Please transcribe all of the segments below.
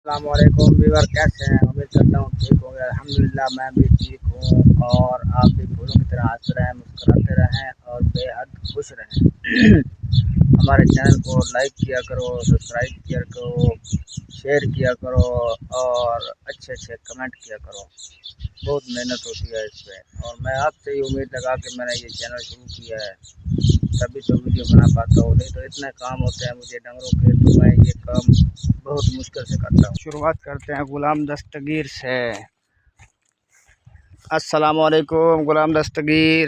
अस्सलामुअलैकुम व्यूअर, कैसे हैं? उम्मीद करता हूँ ठीक होंगे। अल्हम्दुलिल्लाह मैं भी ठीक हूँ और आप भी फूलों की तरह हंसते रहें, मुस्कुराते रहें और बेहद खुश रहें। हमारे चैनल को लाइक किया करो, सब्सक्राइब किया करो, शेयर किया करो और अच्छे अच्छे कमेंट किया करो। बहुत मेहनत होती है इस पर और मैं आपसे ही उम्मीद लगा के मैंने ये चैनल शुरू किया है, तभी तो वीडियो बना पाता हूँ। नहीं तो इतने काम होते हैं मुझे डंगरों के, तो मैं ये काम बहुत मुश्किल से करता हूँ। शुरुआत करते हैं गुलाम दस्तगीर से। अस्सलाम वालेकुम गुलाम दस्तगीर।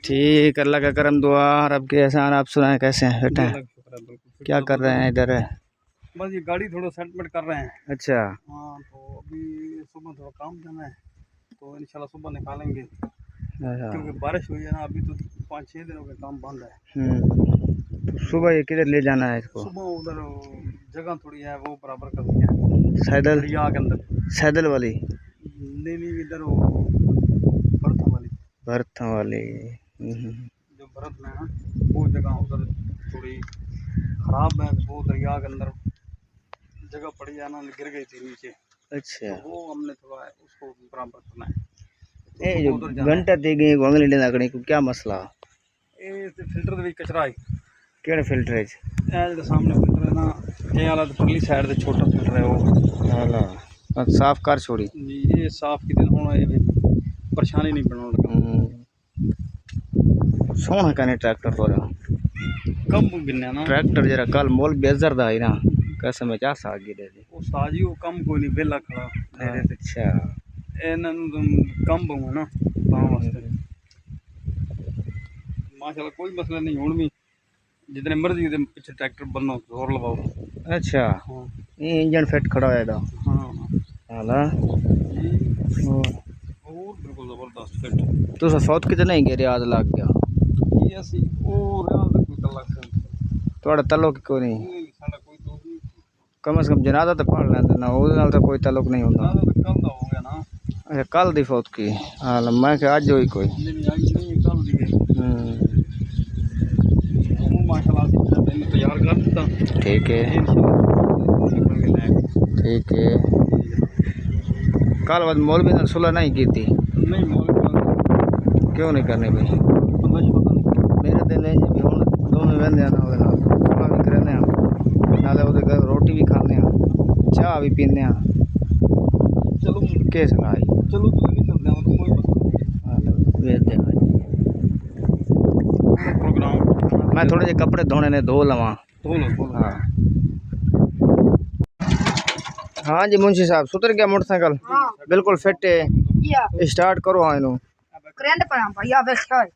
ठीक, अल्लाह का करम दुआ। रब के एहसान, आप सुनाएं कैसे हैं बेटा? क्या कर रहे हैं इधर? बस ये गाड़ी थोड़ा सेटमेंट कर रहे हैं। अच्छा, हाँ, तो अभी सुबह थोड़ा काम जाना है, तो इंशाल्लाह सुबह निकालेंगे क्योंकि बारिश हुई है ना। अभी तो 5-6 दिनों का काम बंद है। तो सुबह ये किधर ले जाना है इसको? सुबह उधर जगह थोड़ी है, वो बराबर करनी है सैदल, दरिया के अंदर। सैदल वाली? नहीं, इधर वो बर्थ वाली। भरथा वाली। जो भरत में है वो जगह उधर थोड़ी खराब है, वो दरिया के अंदर जगह पड़ी है ना, गिर गई थी नीचे। अच्छा, तो वो हमने थोड़ा उसको बराबर करना है। तो ये सुबह जो उधर जाना है। घंटा दे गई अंगली लेना करने को क्या मसला? ये फिल्टर भी कचरा है। केड़े फिल्टर है? जो सामने फिल्टर है ना, ये वाला तो परली साइड से छोटा फिल्टर है वो। हाला साफ कर छोड़ी। ये साफ की दिन होना, ये परेशानी नहीं बनने लगा। सोना कने ट्रैक्टर तो कम गिनने ना ट्रैक्टर जरा कल मोल बेजर दा है ना, कसम है जा साग गिरे दे। वो साजी वो कम कोई नहीं, बेला खड़ा दे रहे थे। अच्छा, कम बहु है ना, तां वास्ते माशाल्लाह कोई मसला नहीं। हुण भी जितने मर्जी दे पीछे ट्रैक्टर बनो, जोर लगाओ। अच्छा, हाँ ये इंजन फिट खड़ा है दा। हाँ हाला और बिल्कुल जबरदस्त फिट। तो सौत कितने ही गिरे आज लग गया? ये असी और यार तो कोई तला थोड़ा तल्लुक कोई नहीं? नहीं, साडा कोई दोस्त नहीं। कम से कम जनाजा तो पढ़ लेंदे ना, ਉਹਦੇ ਨਾਲ ਤਾਂ ਕੋਈ ਤਾਲੁਕ नहीं ਹੁੰਦਾ। ना तो कल का हो गया ना। अच्छा, कल दी फौत की? हाँ, मैं कि आज हुई कोई। नहीं आज नहीं, कल दी है। माशाल्लाह से मैंने तैयार कर दिता। ठीक है, ठीक है। कल बाद मौलवी ने सुलह नहीं की थी? नहीं क्यों नहीं करनी भाई? पता नहीं। मेरे दिन है जी हूँ दोनों वहदे ना, सुलह भी करने नाले वो घर रोटी भी खाने, चाह भी पीने। चलो के सलाह चलो तो नहीं चलते हैं, कोई प्रोग्राम। मैं थोड़े जे कपड़े धोने ने धो लवा। हाँ हाँ जी मुंशी साहब, सुधर गया मोटरसाइकिल? हाँ। बिल्कुल फिट है। स्टार्ट करो। हाँ इनू करंट पर हम भैया बैठा है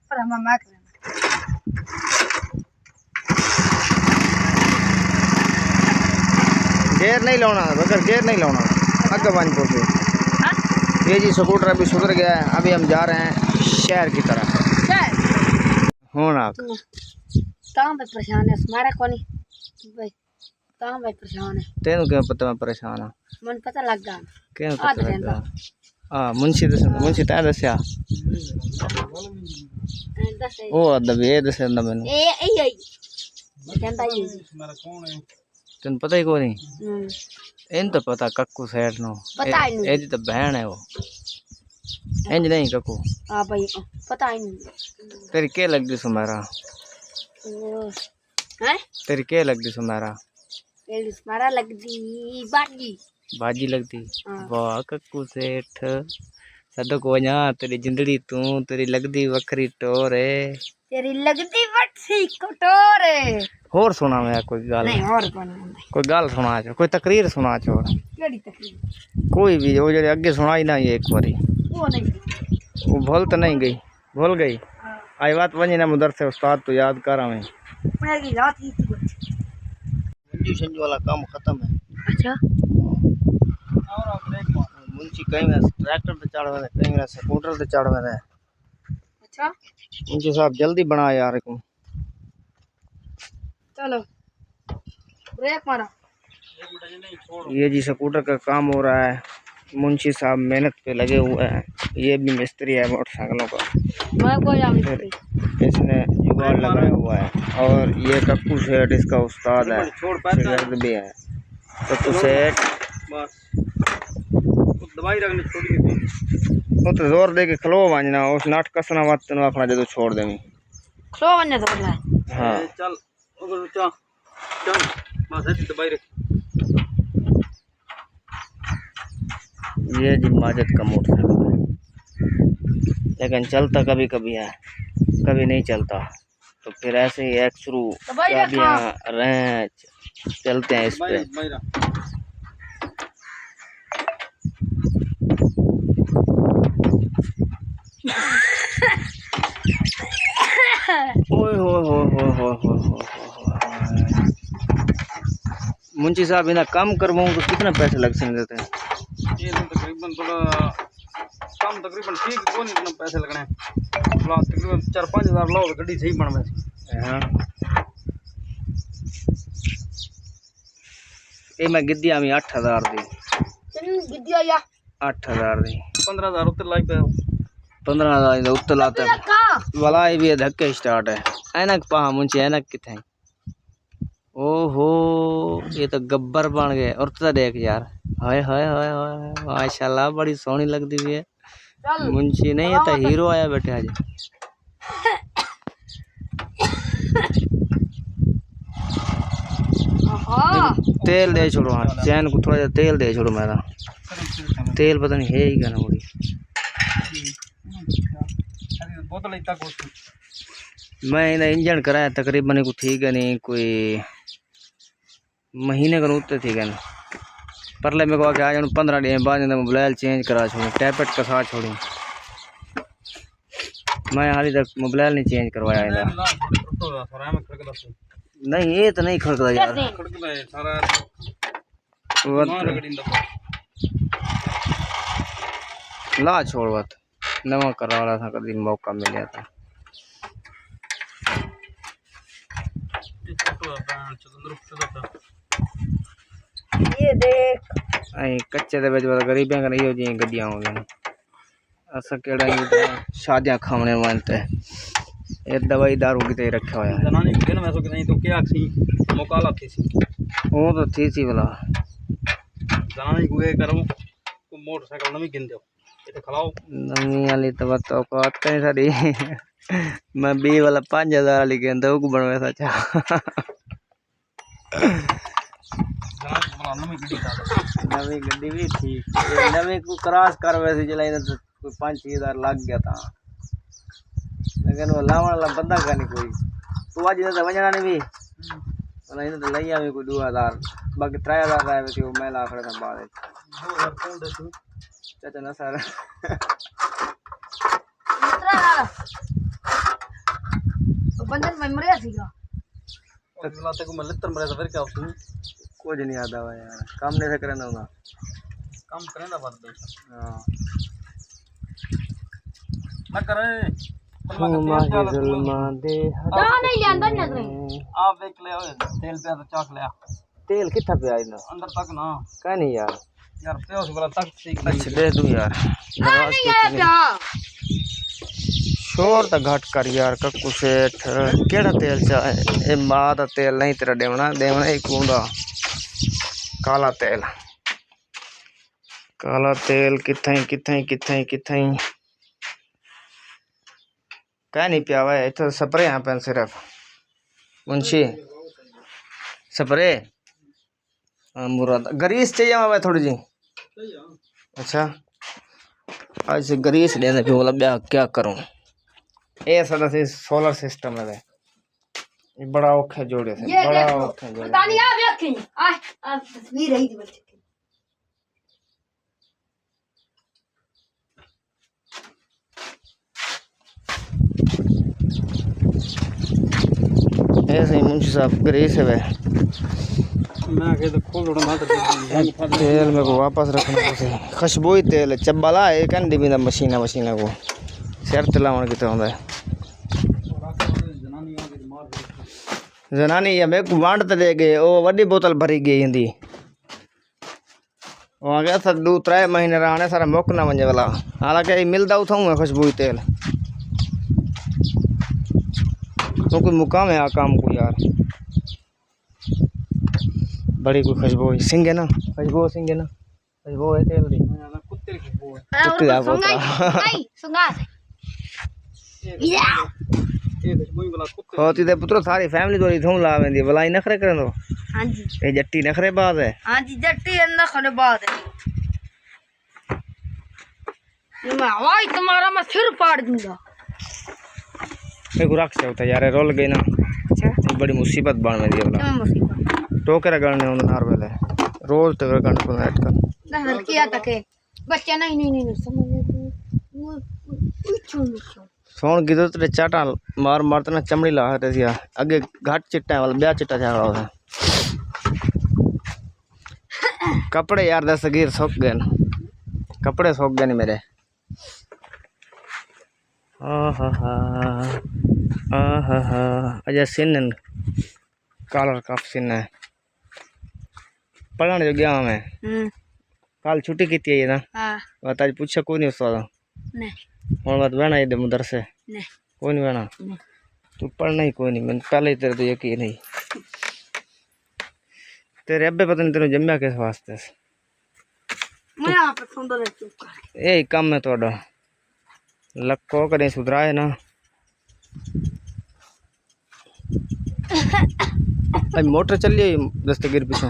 पर हम मैं गेयर नहीं लाना, बगैर गेयर नहीं लाना। आगे बानपुर से ये जी स्कूटर अभी सुधर गया है। अभी हम जा रहे हैं शहर की तरफ। होना काम पे परेशान है हमारा कोनी भाई, काम पे परेशान है। तेनू क्यों पता मैं परेशान हाँ? मन पता लग गया क्यों पता लगा? हाँ मुंशी दस, मुंशी तैं दसिया वो दबे दस मैनू। ए ए आई कहंदा ही तेन पता ही को नहीं? इन तो पता कक्कू सेठ नो, पता ही नहीं। एदी तो बहन है वो। इंज नहीं कक्कू? हां भाई पता ही नहीं। तेरी के लगदी सुमेरा? हैं तेरी के लगदी सुमेरा? तेरी स्मारा लगदी बाजी बाजी लगदी? हाँ। वाह कक्कू सेठ सदक वजा, तेरी जिंदड़ी तू, तेरी लगदी वखरी टोर है। तेरी लगदी बट्टी कटोरे। होर सुना मैं कोई गाल? नहीं और कौन? कोई गाल सुना छो, कोई तकरीर सुना छो, केड़ी तकलीफ? कोई भी वो जो अगे सुनाई ना ये एक बारी। वो नहीं वो भूल तो नहीं गई? भूल गई? आई बात वही ना मुदर से उस्ताद तो याद कर हमें। मेरी रात ही थी। संजू संजू वाला काम खत्म है। अच्छा मुंशी कहीं में ट्रैक्टर पे चढ़ रहे, कहीं में स्कूटर पे चढ़ रहे। अच्छा मुंशी साहब जल्दी बना यार को। चलो ब्रेक मारा। ये जी स्कूटर का काम हो रहा है, मुंशी साहब मेहनत पे लगे हुए हैं। ये भी मिस्त्री है मोटरसाइकिलों का। मैं कोई फिर इसने जुगाड़ लगाया हुआ है। और ये कक्कू सेठ इसका उस्ताद है, छोड़ पैसा शागिर्द भी है। कक्कू सेठ बस वो दवाई रखनी छोड़ी थी। वो तो जोर दे के खलो वंजना, उस नाट कसना मत तेन आखना जो छोड़ देवी। खलो वन्ने तो बोला हाँ चल उधर चल चल बस ऐसी दवाई रख। ये जी माजिद का मोटरसाइकिल है, लेकिन चलता कभी कभी है, कभी नहीं चलता। तो फिर ऐसे ही एक शुरू चाबियां रेंच चलते हैं इस पे। दवाई रख। ओए हो मुंशी साहब इन्हें कम करवाऊँ तो कितने पैसे लग सकते हैं? ये तो तकरीबन थोड़ा कम तकरीबन ठीक कौन इतना पैसे लगने हैं। तकरीबन 4-5 हज़ार लो तो गड्डी सही बन वैसे। हाँ ये मैं गिद्दिया में 8,000 दी। गिद्दिया या 8,000 दी। 15,000 उत्तर लाइक पे 15,000 उत्तर लाता है वाला। ये भी धक्के स्टार्ट है। ऐनक पा मुंशी ऐनक किथे। ओहो ये तो गब्बर बन गए। और तो देख यार, हाय हाय हाय हाय माशाल्लाह बड़ी सोहनी लगती हुई है। मुंशी नहीं है तो हीरो आया बैठे आज। तेल दे छोड़ो, हाँ चैन को थोड़ा तेल दे छोड़ो। मेरा तेल पता नहीं है ही क्या ना मुड़ी। बोतल इतना कुछ मैं इन्हें इंजन कराया तकरीबन को ठीक है नहीं कोई महीने का उत्ते ठीक है ना। परले मेरे को आके आज 15 दिन बाद मोबाइल चेंज करा छोड़ी, टैपेट कसा छोड़ी। मैं हाल तक मोबाइल नहीं चेंज करवाया इधर। नहीं ये तो नहीं खड़कता यार। ला छोड़ बात नवा करवा रहा था, कभी मौका मिला था। ये देख कच्चे दे विच गरीबियां का नहीं हो जी गड्डियां हो गई। असा केड़ा शादियां खावने वास्ते ये दवाई दारू किते रखा होया है। जनानी के ना वैसो कि नहीं तो क्या थी मुकाला थी सी वो तो थी सी वाला जनानी को ये करो को मोटरसाइकिल नवी गिन दो ये खलाओ नवी वाली तो बताओ को आते नहीं सारी। मैं 20 वाला 5,000 वाली गिनदा वो को बनवे सचा। नवी गड्डी भी ठीक नवी को क्रॉस कर वैसे चलाई तो कोई 5-6 हज़ार लग गया था, लेकिन वो लावण वाला बंदा का नहीं कोई। तू आज इधर वजना नहीं भी वाला इधर तो लई आवे कोई 2,000 बाकी 3,000 आए थे वो मैं ला खड़ा था बाद 2000 चाचा ना सारा तो बंदन में मरिया सीगा अगला तक मैं लित्र मरे तो फिर क्या होती कुछ नहीं आता हुआ यार। काम नहीं से करना होगा काम करें ना बात भाई। हाँ ना करे जुल्मा दे जा नहीं ले अंदर ना करे आप देख ले तेल पे तो चाक ले तेल कितना पे आई ना अंदर तक ना क्या नहीं यार पे उस वाला तक ठीक अच्छा दे दूं यार। नहीं आया प्या शोर तो घट कर यार कक्कू सेठ केड़ा तेल चाहे ए मां दा तेल नहीं तेरा देवना देवना एक कूंदा काला तेल किथे कह नहीं पिया हुआ इतना स्प्रे यहाँ पे सिर्फ मुंशी स्प्रे मुराद ग्रीस चाहिए वहाँ थोड़ी जी। अच्छा आज से ग्रीस लेने पे बोला क्या करूँ ये सारा से सोलर सिस्टम है ये बड़ा औखे जोड़े से ये बड़ा देखो औखे जोड़े पता नहीं आ देखें आ तस्वीर रही थी बच्चे की ऐसे ही मुंशी साहब ग्रीस है मैं कह तो खोल थोड़ा ना तेल मेरे को वापस रखना है खुशबू तेल चब्बला है कन दी बिना मशीना को सिर चलावन किते होंदा है जनानी या मेरे को वांड ते दे गए ओ वड्डी बोतल भरी गई हिंदी वहाँ गया था 2-3 महीने रहने सारा मुक ना वंजे वाला हालांकि मिलता उठाऊँ मैं खुशबू तेल तो कोई मुकाम है काम को यार। बड़ी कोई खुशबू सिंह है ना, खुशबू सिंह है ना, खुशबू है तेल दी कुत्ते की खुशबू है। कुत्ते दा पोता ये खुशबू ही वाला कुत्ते होती ते पुत्रो सारी फैमिली तोरी थूं ला वेंदी भलाई नखरे करन दो। हां जी ए जट्टी नखरे बात है। हां जी जट्टी नखरे बात है। ये मैं हवाई तुम्हारा मैं सिर फाड़ दूंगा। ए को रख सकता यार रोल गई ना। अच्छा बड़ी मुसीबत बन वेंदी है क्या मुसीबत टोकरा गलने उन नार वेले रोज तो गण को नेट कर ना किया तक बच्चा नहीं नहीं नहीं समझ कुछ सोन गिदो ते चाटा मार मार तना चमड़ी ला हटे दिया आगे घाट चिट्टा वाला ब्याह चिट्टा जा रहा है। कपड़े यार दस्तगीर सूख गए न, कपड़े सूख गए नहीं मेरे। अजय सिन कॉलर कफ सिन है पढ़ने जो गया मैं कल छुट्टी की थी ना। हां बात आज पूछा कोई नहीं उसका नहीं और बात बहना इधर मदरसे नहीं कोई नहीं बहना तू पढ़ना ही कोई नहीं मैंने पहले ही तेरे तो यकीन नहीं तेरे अब्बे पता नहीं तेरे जम्या किस वास्ते मैं आप सुंदर चुप कर यही काम है थोड़ा लक्को करें सुधरा है ना। अभी मोटर चल रही है दस्तगीर पीछे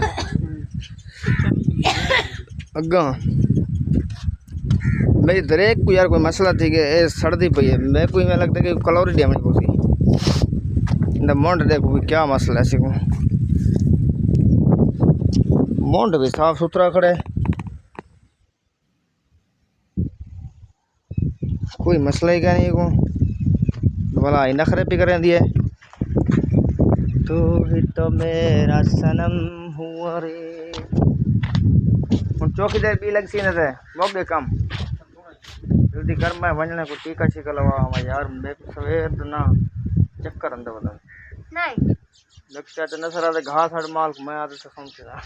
अग्गा मेरी दरेक को यार कोई मसला थी कि ये सड़ती पई है मैं कोई मैं लगता है कि कलोरी डैमेज होती इंदा मोंड देखो क्या मसला है को मोंड भी साफ सुथरा खड़े कोई मसला ही क्या नहीं को भला नखरे भी करें दिए तू ही तो मेरा सनम हुआ रे चौकी देर भी लग सी न थे मोगे कम जल्दी कर मैं वंजने को टीका शीका लगा मैं यार मैं सवेर ना चक्कर अंदर बदल नहीं लगता तो नजर आते घास हट माल मैं आते से समझा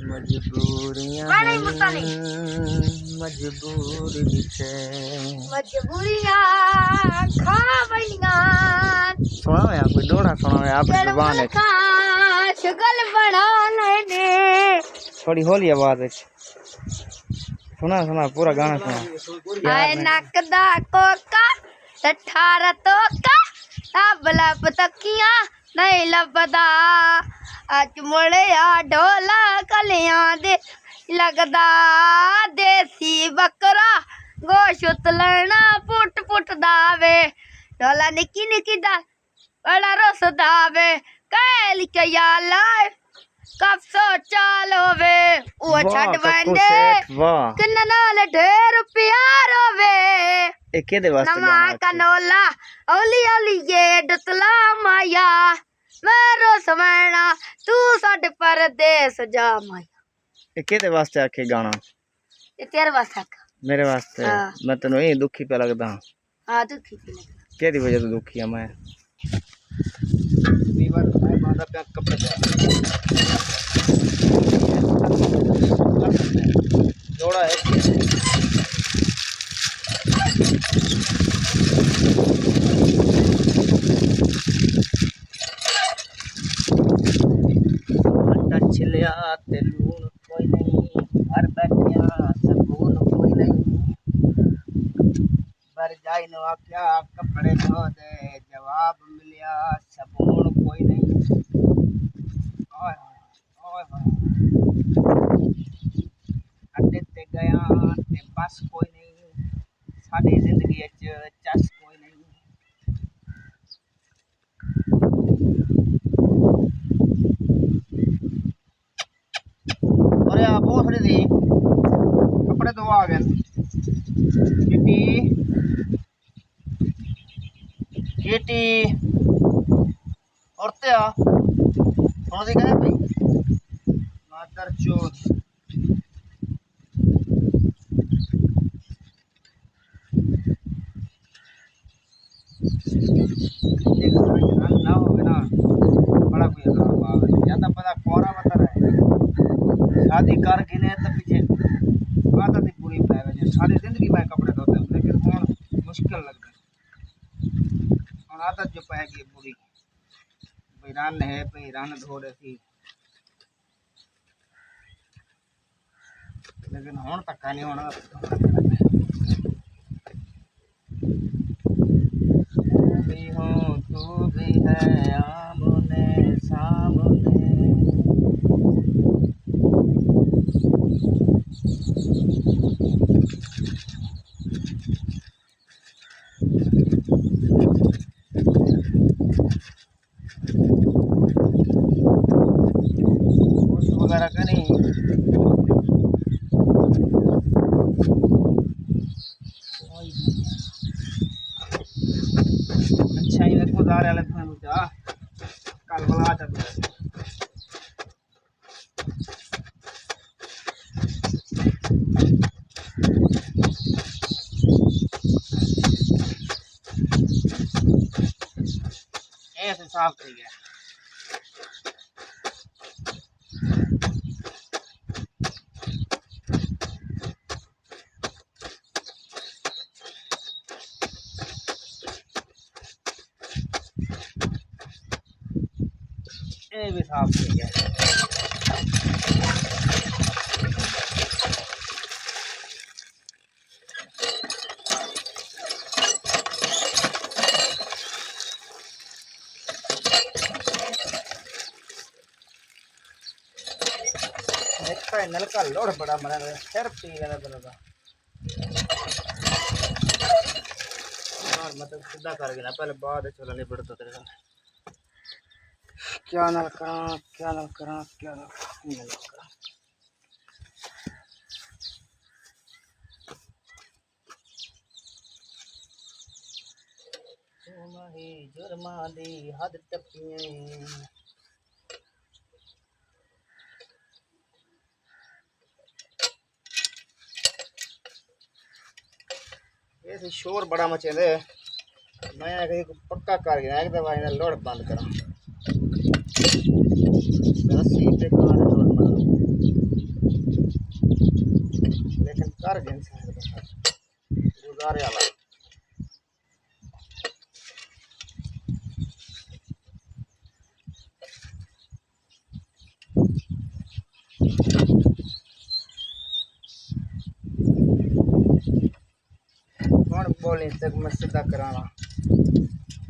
मजबूरियां मजबूरी से मजबूरियां खा बनिया सुना है कोई दोड़ा सुना है आप जुबान है शगल बनाने दे थोड़ी होली आवाज है सुना सुना पूरा गाना सुना आए नकदा कोका अठारा तोका अब लब तकिया नहीं लभदा अज मुड़िया ढोला कलियां दे लगदा देसी बकरा गोश्त लेना पुट पुट दावे ढोला निकी निकी दा बड़ा रस दावे कैल के या लाइफ कब सो चाल होवे वो छड़ बंदे किन्ना नाल ढेर प्यार होवे ए केदे वास्ते नमा कनोला ओली ओली ये डतला माया मेरो समैना तू साडे परदेस जा माया ए केदे वास्ते आखे गाना ये तेरे वास्ते आखा मेरे वास्ते मैं तन्नू यही दुखी पे लगदा हां दुखी पे लगदा केदी वजह तो दुखी है मैं बीमार मैं बांधा पे कपड़े जोड़ा है छिलिया ते लून कोई नहीं घर बैठिया सकून कोई नहीं पर जाई नो आख्या कपड़े धो दे जवाब मिलिया सबून कोई नहीं ओए ओए अड्डे ते गया ते बस कोई नहीं साडी जिंदगी च चस कोई नहीं अरे आप बहुत खड़े थे कपड़े तो आ गए किटी किटी औरते आ सुन दी कहने भाई मादर चोद ना हो ना बड़ा कोई ज्यादा पता कोरा बता रहा है शादी कर गिने तो पीछे बात थी पूरी पाए सारी जिंदगी मैं कपड़े धोते लेकिन हूँ मुश्किल गई पूरी रन है भाई रन थोड़े सी लेकिन हुण धक्का नहीं होना भी हो तू भी है आमने सामने वगैरह करें अच्छा ही लगभग आ रहा है कल बला जाता है ऐसे साफ थी गया ये भी साफ थी गया नलका लोड़ बड़ा मरा सिर पी गया मतलब सीधा कर गया पहले बाद चला नहीं पड़ता तेरे क्या नल करा क्या नल करा क्या नल करा जुर्मा दी हद टपिए ये शोर बड़ा मचे दे मैं कहीं पक्का कर गया एक दफा इन्हें लोड बंद करा लेकिन कर गए गुजारे वाला बोली तक मैं सीधा कराना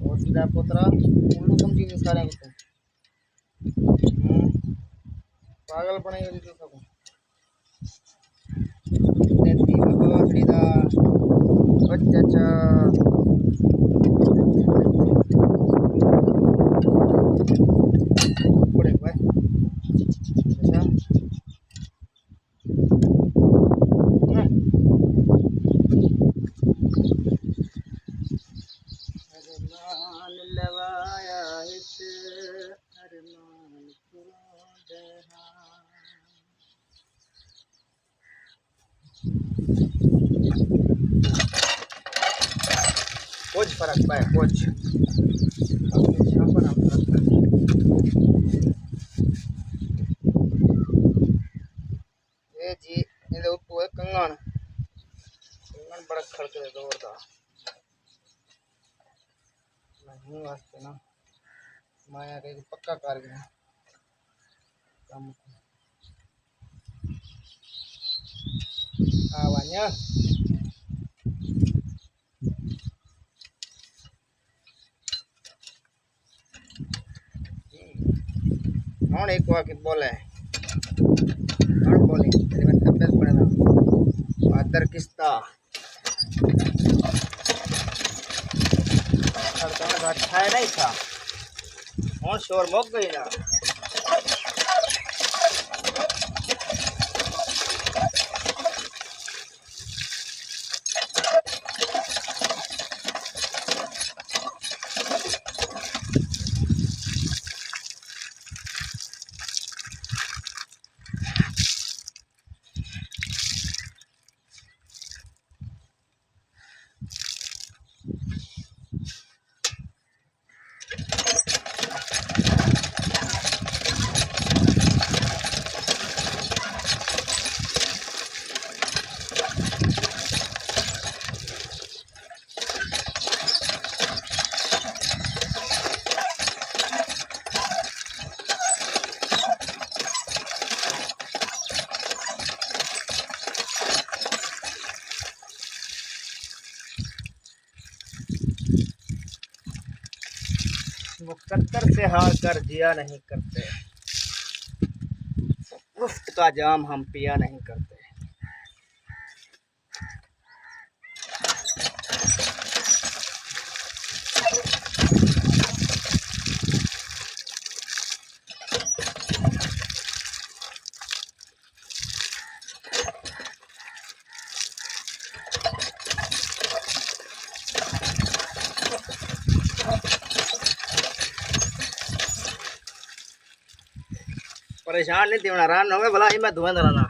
और सीधा पुत्रा उल्लू समझी सारे पागल बनेगी तो सब अच्छा कुछ फर्क पाए कुछ ये जी ये ऊपर कंगन कंगन बड़ा खड़के दौड़ता नहीं वास्ते ना माया के पक्का कर गया काम awalnya mau naik wakit boleh terima kasih pada Mother Kista अच्छा नहीं था और शोर मुक गई ना मुकद्दर से हार कर जिया नहीं करते, मुफ्त का जाम हम पिया नहीं करते। परेशान नहीं थी, आराम हो गए भला ही मैं धुआं दराना।